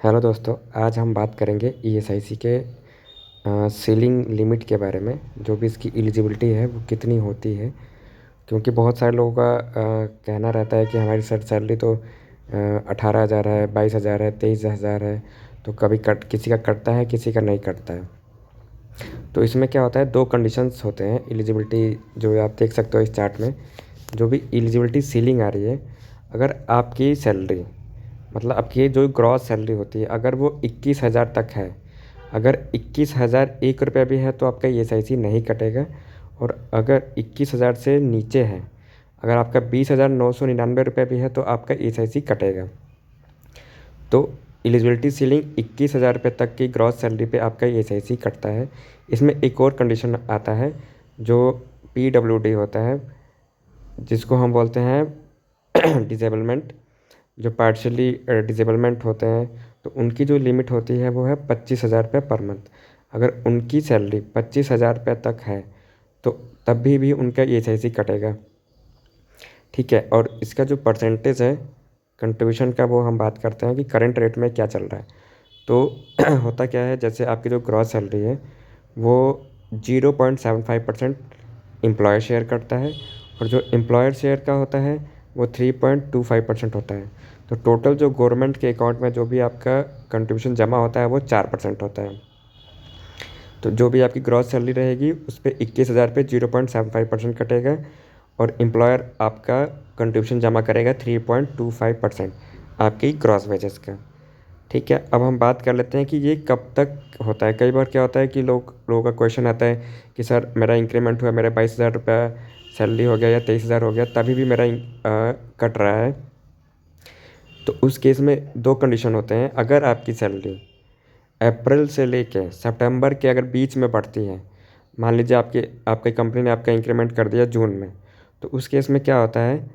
Hello दोस्तों, आज हम बात करेंगे ईएसआईसी के सीलिंग लिमिट के बारे में। जो भी इसकी एलिजिबिलिटी है वो कितनी होती है, क्योंकि बहुत सारे लोगों का कहना रहता है कि हमारी सर सैलरी तो 18,000 है, 22,000 है, 23,000 है। तो कभी कट किसी का कटता है, किसी का नहीं कटता है। तो इसमें क्या होता है, दो कंडीशंस होते हैं एलिजिबिलिटी, जो आप देख सकते हो इस चार्ट में। जो भी एलिजिबिलिटी सीलिंग आ रही है, अगर आपकी सैलरी मतलब आपकी जो ग्रॉस सैलरी होती है, अगर वो 21,000 तक है, अगर 21,001 रुपया भी है तो आपका ईएसआईसी नहीं कटेगा। और अगर 21,000 से नीचे है, अगर आपका 20,999 रुपया भी है तो आपका ईएसआईसी कटेगा। तो एलिजिबिलिटी सीलिंग 21,000 रुपये तक की ग्रॉस सैलरी पे आपका ईएसआईसी कटता है। इसमें एक और कंडीशन आता है जो पीडब्ल्यूडी होता है, जिसको हम बोलते हैं डिसेबलमेंट। जो पार्शियली डिसेबलमेंट होते हैं, तो उनकी जो लिमिट होती है वो है 25,000 रुपये पर मंथ। अगर उनकी सैलरी 25,000 रुपये तक है तो तब भी उनका ईएसआईसी कटेगा। ठीक है, और इसका जो परसेंटेज है कंट्रीब्यूशन का, वो हम बात करते हैं कि करंट रेट में क्या चल रहा है। तो होता क्या है, जैसे आपकी जो ग्रॉस सैलरी है वो 0.75% एम्प्लॉयर शेयर करता है, और जो एम्प्लॉयर शेयर का होता है वो 3.25% होता है। तो टोटल जो गवर्नमेंट के अकाउंट में जो भी आपका कंट्रीब्यूशन जमा होता है वो 4% होता है। तो जो भी आपकी ग्रॉस सैलरी रहेगी उस पर 21,000 पे 0.75% कटेगा, और एम्प्लॉयर आपका कंट्रीब्यूशन जमा करेगा 3.25% आपकी ग्रॉस वेजेस का। ठीक है, अब हम बात कर लेते हैं कि ये कब तक होता है। कई बार क्या होता है कि लोगों का क्वेश्चन आता है कि सर मेरा इंक्रीमेंट हुआ, मेरा 22,000 रुपया सैलरी हो गया या 23,000 हो गया, तभी भी मेरा कट रहा है। तो उस केस में दो कंडीशन होते हैं। अगर आपकी सैलरी अप्रैल से लेके सितंबर के अगर बीच में बढ़ती है, मान लीजिए आपकी कंपनी ने आपका इंक्रीमेंट कर दिया जून में, तो उस केस में क्या होता है,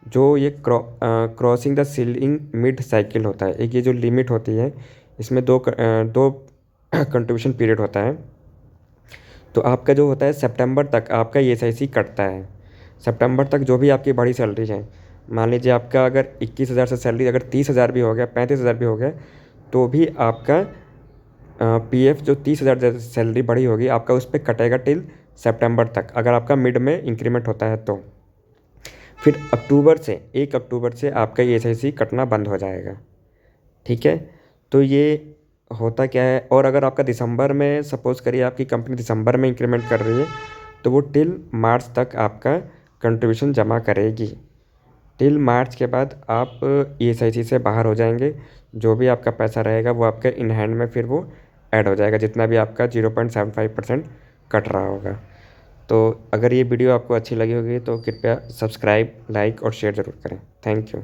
जो ये crossing the ceiling mid cycle होता है, एक ये जो लिमिट होती है, इसमें दो कंट्रीब्यूशन पीरियड होता है। तो आपका जो होता है सितंबर तक आपका ईएसआईसी कटता है। सितंबर तक जो भी आपकी बड़ी सैलरी है, मान लीजिए आपका अगर 21,000 से सैलरी अगर 30,000 भी हो गया, 35,000 भी हो गया, तो भी आपका पीएफ जो 30,000 सैलरी बढ़ी होगी आपका उस पर कटेगा टिल सितंबर तक, अगर आपका मिड में इंक्रीमेंट होता है तो। फिर 1 अक्टूबर से आपका ईएसआईसी कटना बंद हो जाएगा। ठीक है, तो ये होता क्या है। और अगर आपका दिसंबर में, सपोज़ करिए आपकी कंपनी दिसंबर में इंक्रीमेंट कर रही है, तो वो टिल मार्च तक आपका कंट्रीब्यूशन जमा करेगी। टिल मार्च के बाद आप ईएसआईसी से बाहर हो जाएंगे। जो भी आपका पैसा रहेगा वो आपके इन हैंड में फिर वो ऐड हो जाएगा, जितना भी आपका 0.75% कट रहा होगा। तो अगर ये वीडियो आपको अच्छी लगी होगी तो कृपया सब्सक्राइब, लाइक और शेयर ज़रूर करें। Thank you.